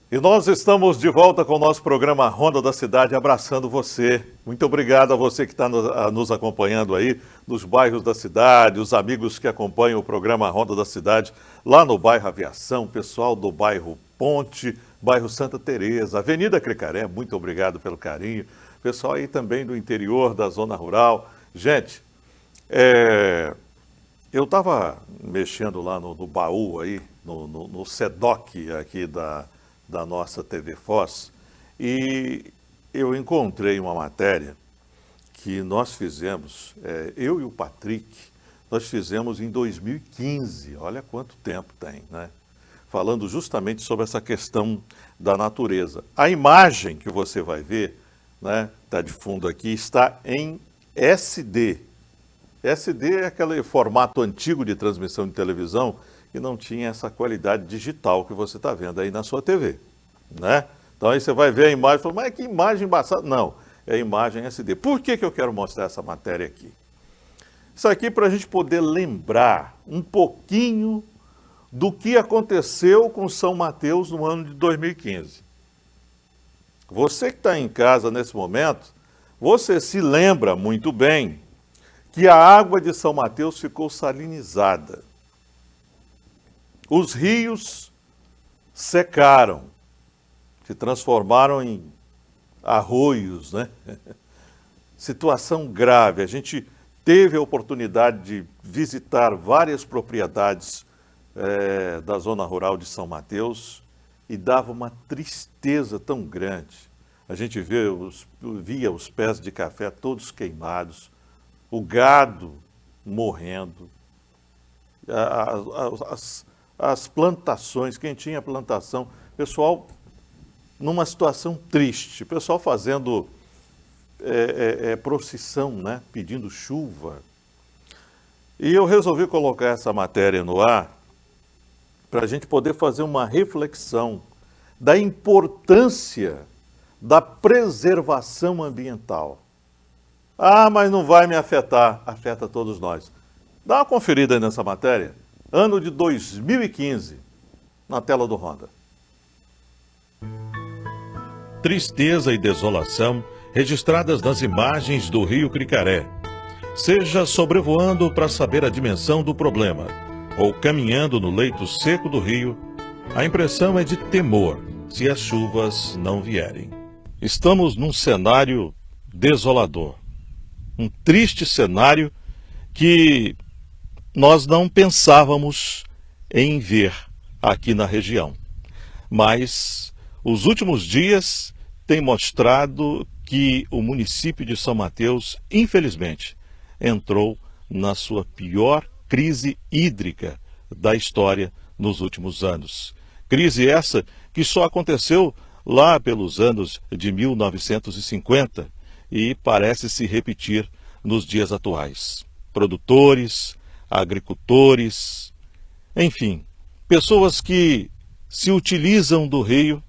E nós estamos de volta com o nosso programa Ronda da Cidade, abraçando você. Muito obrigado a você que está nos acompanhando aí nos bairros da cidade, os amigos que acompanham o programa Ronda da Cidade, lá no bairro Aviação, pessoal do bairro Ponte, bairro Santa Teresa, Avenida Cricaré, muito obrigado pelo carinho. Pessoal aí também do interior da zona rural. Gente, eu estava mexendo lá no baú aí, no SEDOC aqui da nossa TV Foz, e eu encontrei uma matéria que nós fizemos, eu e o Patrick, nós fizemos em 2015, olha quanto tempo tem, né? Falando justamente sobre essa questão da natureza. A imagem que você vai ver, né, está de fundo aqui, está em SD. SD é aquele formato antigo de transmissão de televisão que não tinha essa qualidade digital que você está vendo aí na sua TV, né? Então aí você vai ver a imagem e fala, mas que imagem embaçada. Não, é imagem SD. Por que eu quero mostrar essa matéria aqui? Isso aqui para a gente poder lembrar um pouquinho do que aconteceu com São Mateus no ano de 2015. Você que está em casa nesse momento, você se lembra muito bem que a água de São Mateus ficou salinizada. Os rios secaram, se transformaram em arroios, né? Situação grave. A gente teve a oportunidade de visitar várias propriedades da zona rural de São Mateus e dava uma tristeza tão grande. A gente via os pés de café todos queimados, o gado morrendo, as plantações, quem tinha plantação, pessoal numa situação triste, pessoal fazendo procissão, né, pedindo chuva. E eu resolvi colocar essa matéria no ar para a gente poder fazer uma reflexão da importância da preservação ambiental. Ah, mas não vai me afetar. Afeta todos nós. Dá uma conferida aí nessa matéria. Ano de 2015, na tela do Ronda. Tristeza e desolação registradas nas imagens do rio Cricaré. Seja sobrevoando para saber a dimensão do problema, ou caminhando no leito seco do rio, a impressão é de temor se as chuvas não vierem. Estamos num cenário desolador. Um triste cenário que nós não pensávamos em ver aqui na região. Mas os últimos dias têm mostrado que o município de São Mateus, infelizmente, entrou na sua pior crise hídrica da história nos últimos anos. Crise essa que só aconteceu lá pelos anos de 1950 e parece se repetir nos dias atuais. Produtores, agricultores, enfim, pessoas que se utilizam do rio,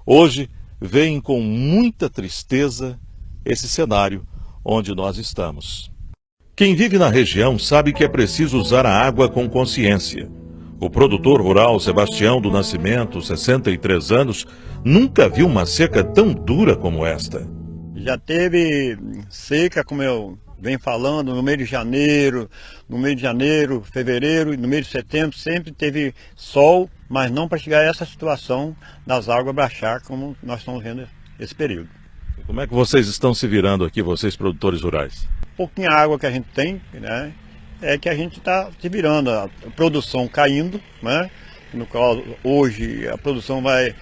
hoje veem com muita tristeza esse cenário onde nós estamos. Quem vive na região sabe que é preciso usar a água com consciência. O produtor rural Sebastião do Nascimento, 63 anos, nunca viu uma seca tão dura como esta. Já teve seca, como eu venho falando, no mês de janeiro, fevereiro e no mês de setembro, sempre teve sol, mas não para chegar a essa situação das águas baixar, como nós estamos vendo esse período. Como é que vocês estão se virando aqui, vocês produtores rurais? Pouquinha água que a gente tem, né, é que a gente está se virando, a produção caindo, né, no qual hoje a produção vai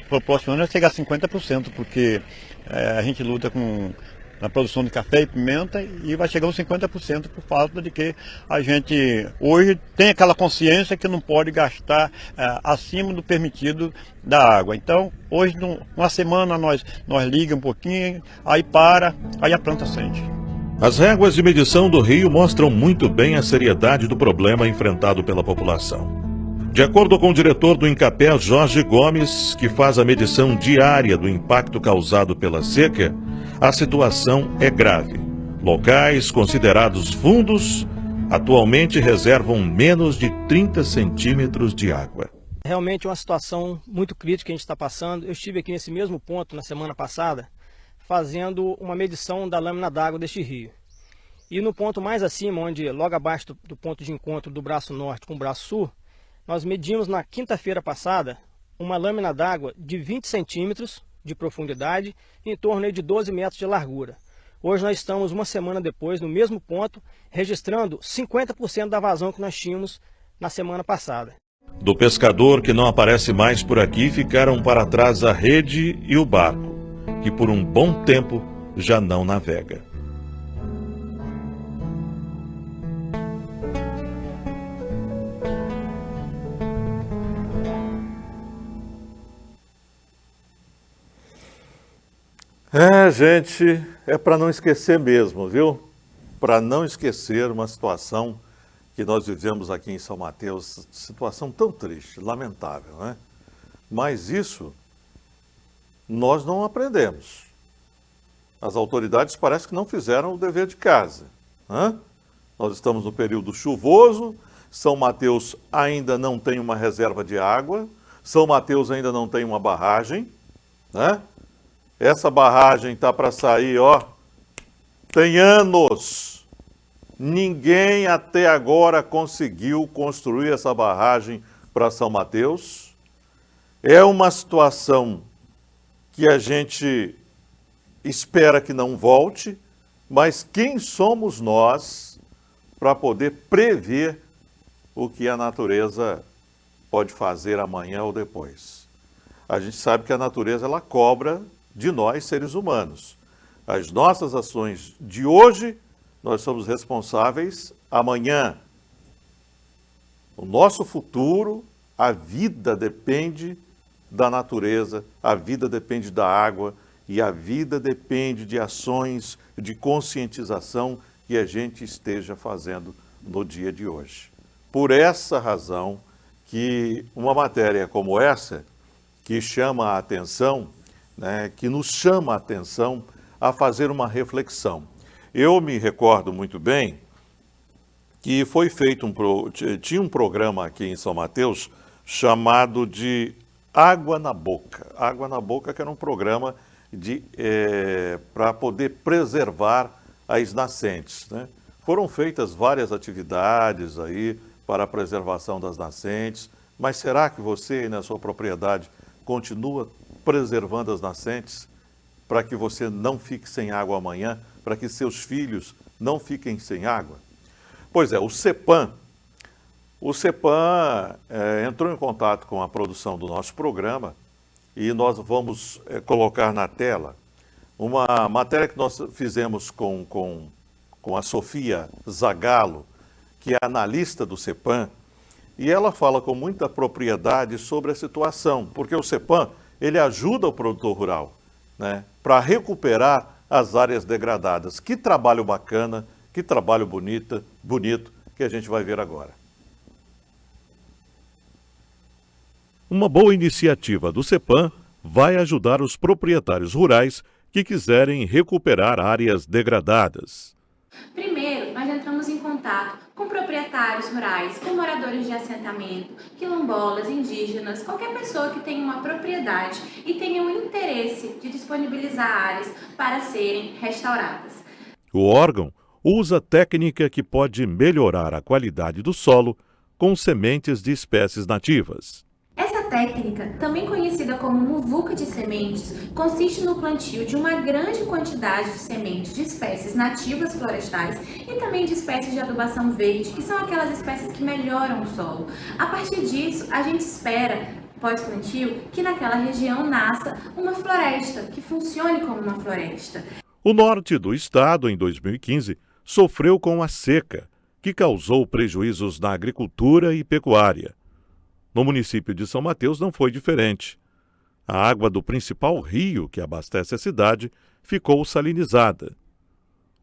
proporcionando chegar a 50%, porque a gente luta na produção de café e pimenta e vai chegar aos 50% por falta de que a gente hoje tem aquela consciência que não pode gastar acima do permitido da água. Então, hoje, uma semana nós liga um pouquinho, aí a planta sente. As réguas de medição do rio mostram muito bem a seriedade do problema enfrentado pela população. De acordo com o diretor do Incapé, Jorge Gomes, que faz a medição diária do impacto causado pela seca, a situação é grave. Locais considerados fundos atualmente reservam menos de 30 centímetros de água. Realmente é uma situação muito crítica que a gente está passando. Eu estive aqui nesse mesmo ponto na semana passada, fazendo uma medição da lâmina d'água deste rio. E no ponto mais acima, onde logo abaixo do ponto de encontro do braço norte com o braço sul, nós medimos na quinta-feira passada uma lâmina d'água de 20 centímetros de profundidade e em torno aí de 12 metros de largura. Hoje nós estamos uma semana depois, no mesmo ponto, registrando 50% da vazão que nós tínhamos na semana passada. Do pescador que não aparece mais por aqui ficaram para trás a rede e o barco, que por um bom tempo já não navega. Gente, é para não esquecer mesmo, viu? Para não esquecer uma situação que nós vivemos aqui em São Mateus, situação tão triste, lamentável, né? Mas isso nós não aprendemos. As autoridades parece que não fizeram o dever de casa, né? Nós estamos no período chuvoso, São Mateus ainda não tem uma reserva de água, São Mateus ainda não tem uma barragem, né? Essa barragem está para sair, ó, tem anos. Ninguém até agora conseguiu construir essa barragem para São Mateus. É uma situação que a gente espera que não volte, mas quem somos nós para poder prever o que a natureza pode fazer amanhã ou depois? A gente sabe que a natureza ela cobra de nós, seres humanos. As nossas ações de hoje, nós somos responsáveis amanhã. O nosso futuro, a vida depende da natureza, a vida depende da água e a vida depende de ações de conscientização que a gente esteja fazendo no dia de hoje. Por essa razão que uma matéria como essa, que chama a atenção, né, que nos chama a atenção a fazer uma reflexão. Eu me recordo muito bem que foi feito tinha um programa aqui em São Mateus chamado de Água na Boca. Água na Boca, que era um programa para poder preservar as nascentes, né? Foram feitas várias atividades aí para a preservação das nascentes, mas será que você, na sua propriedade, continua preservando as nascentes para que você não fique sem água amanhã, para que seus filhos não fiquem sem água? Pois é, o CEPAM entrou em contato com a produção do nosso programa e nós vamos colocar na tela uma matéria que nós fizemos com a Sofia Zagallo, que é analista do CEPAM, e ela fala com muita propriedade sobre a situação, porque o CEPAM ele ajuda o produtor rural, né, para recuperar as áreas degradadas. Que trabalho bacana, que trabalho bonito que a gente vai ver agora. Uma boa iniciativa do CEPAM vai ajudar os proprietários rurais que quiserem recuperar áreas degradadas. Primeiro, nós entramos em contato com proprietários rurais, com moradores de assentamento, quilombolas, indígenas, qualquer pessoa que tenha uma propriedade e tenha um interesse de disponibilizar áreas para serem restauradas. O órgão usa técnica que pode melhorar a qualidade do solo com sementes de espécies nativas. Essa técnica, também conhecida como muvuca de sementes, consiste no plantio de uma grande quantidade de sementes de espécies nativas florestais e também de espécies de adubação verde, que são aquelas espécies que melhoram o solo. A partir disso, a gente espera, pós-plantio, que naquela região nasça uma floresta, que funcione como uma floresta. O norte do estado, em 2015, sofreu com a seca, que causou prejuízos na agricultura e pecuária. No município de São Mateus não foi diferente. A água do principal rio que abastece a cidade ficou salinizada.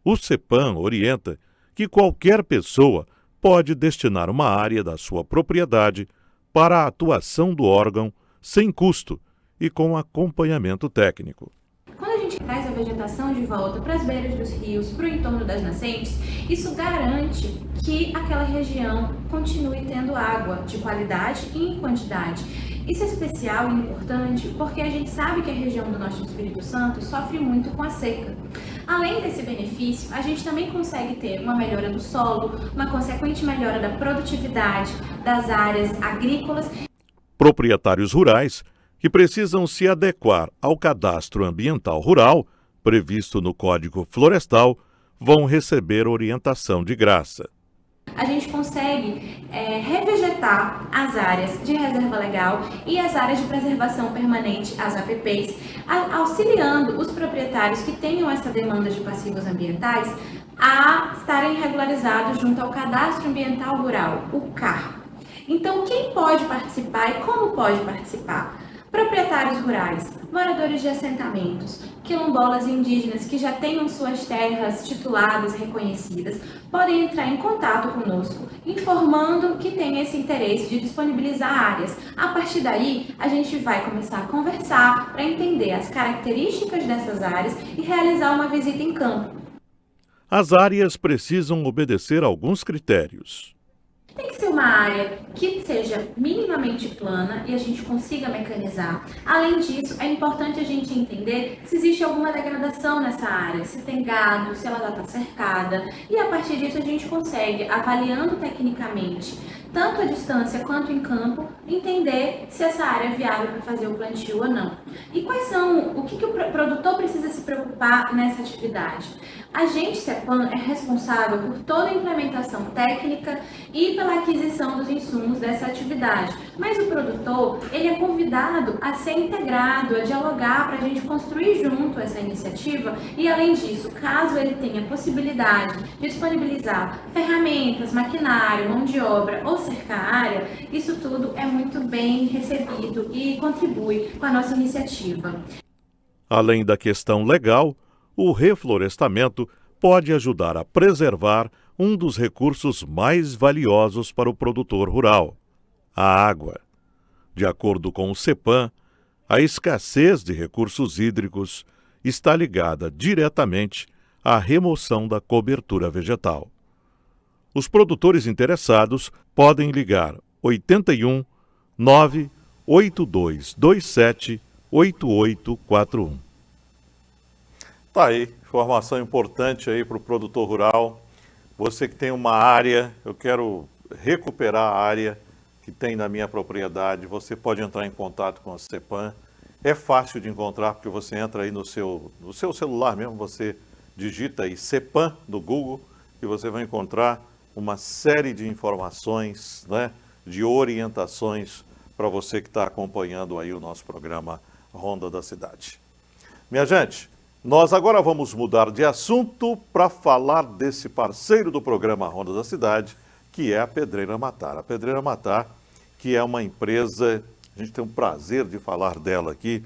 O CEPAM orienta que qualquer pessoa pode destinar uma área da sua propriedade para a atuação do órgão sem custo e com acompanhamento técnico. Quando a gente gente traz a vegetação de volta para as beiras dos rios, para o entorno das nascentes, isso garante que aquela região continue tendo água de qualidade e em quantidade. Isso é especial e importante porque a gente sabe que a região do Norte do Espírito Santo sofre muito com a seca. Além desse benefício, a gente também consegue ter uma melhora do solo, uma consequente melhora da produtividade das áreas agrícolas. Proprietários rurais que precisam se adequar ao cadastro ambiental rural, previsto no Código Florestal, vão receber orientação de graça. A gente consegue revegetar as áreas de reserva legal e as áreas de preservação permanente, as APPs, auxiliando os proprietários que tenham essa demanda de passivos ambientais a estarem regularizados junto ao Cadastro Ambiental Rural, o CAR. Então, quem pode participar e como pode participar? Proprietários rurais, moradores de assentamentos, quilombolas e indígenas que já tenham suas terras tituladas e reconhecidas, podem entrar em contato conosco, informando que tem esse interesse de disponibilizar áreas. A partir daí, a gente vai começar a conversar para entender as características dessas áreas e realizar uma visita em campo. As áreas precisam obedecer a alguns critérios. Tem que ser uma área que seja minimamente plana e a gente consiga mecanizar. Além disso, é importante a gente entender se existe alguma degradação nessa área, se tem gado, se ela já está cercada. E a partir disso a gente consegue, avaliando tecnicamente, tanto a distância quanto em campo, entender se essa área é viável para fazer o plantio ou não. E o que o produtor precisa se preocupar nessa atividade? A gente, CEPAM, é responsável por toda a implementação técnica e pela aquisição dos insumos dessa atividade. Mas o produtor, ele é convidado a ser integrado, a dialogar para a gente construir junto essa iniciativa. E além disso, caso ele tenha possibilidade de disponibilizar ferramentas, maquinário, mão de obra ou cercar a área, isso tudo é muito bem recebido e contribui com a nossa iniciativa. Além da questão legal, o reflorestamento pode ajudar a preservar um dos recursos mais valiosos para o produtor rural, a água. De acordo com o CEPAM, a escassez de recursos hídricos está ligada diretamente à remoção da cobertura vegetal. Os produtores interessados podem ligar 81 98227 8841. Tá aí, informação importante aí para o produtor rural. Você que tem uma área, eu quero recuperar a área que tem na minha propriedade, você pode entrar em contato com a CEPAM. É fácil de encontrar, porque você entra aí no seu celular mesmo, você digita aí CEPAM no Google e você vai encontrar uma série de informações, né, de orientações para você que está acompanhando aí o nosso programa Ronda da Cidade. Minha gente, nós agora vamos mudar de assunto para falar desse parceiro do programa Ronda da Cidade, que é a Pedreira Matar. A Pedreira Matar, que é uma empresa, a gente tem o prazer de falar dela aqui,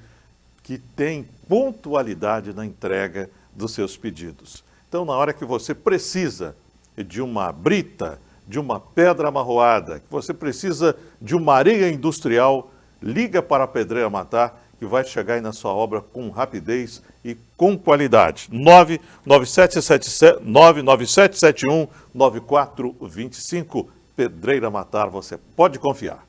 que tem pontualidade na entrega dos seus pedidos. Então, na hora que você precisa de uma brita, de uma pedra amarroada, que você precisa de uma areia industrial, liga para a Pedreira Matar, que vai chegar aí na sua obra com rapidez e com qualidade. 99771 9425, Pedreira Matar, você pode confiar.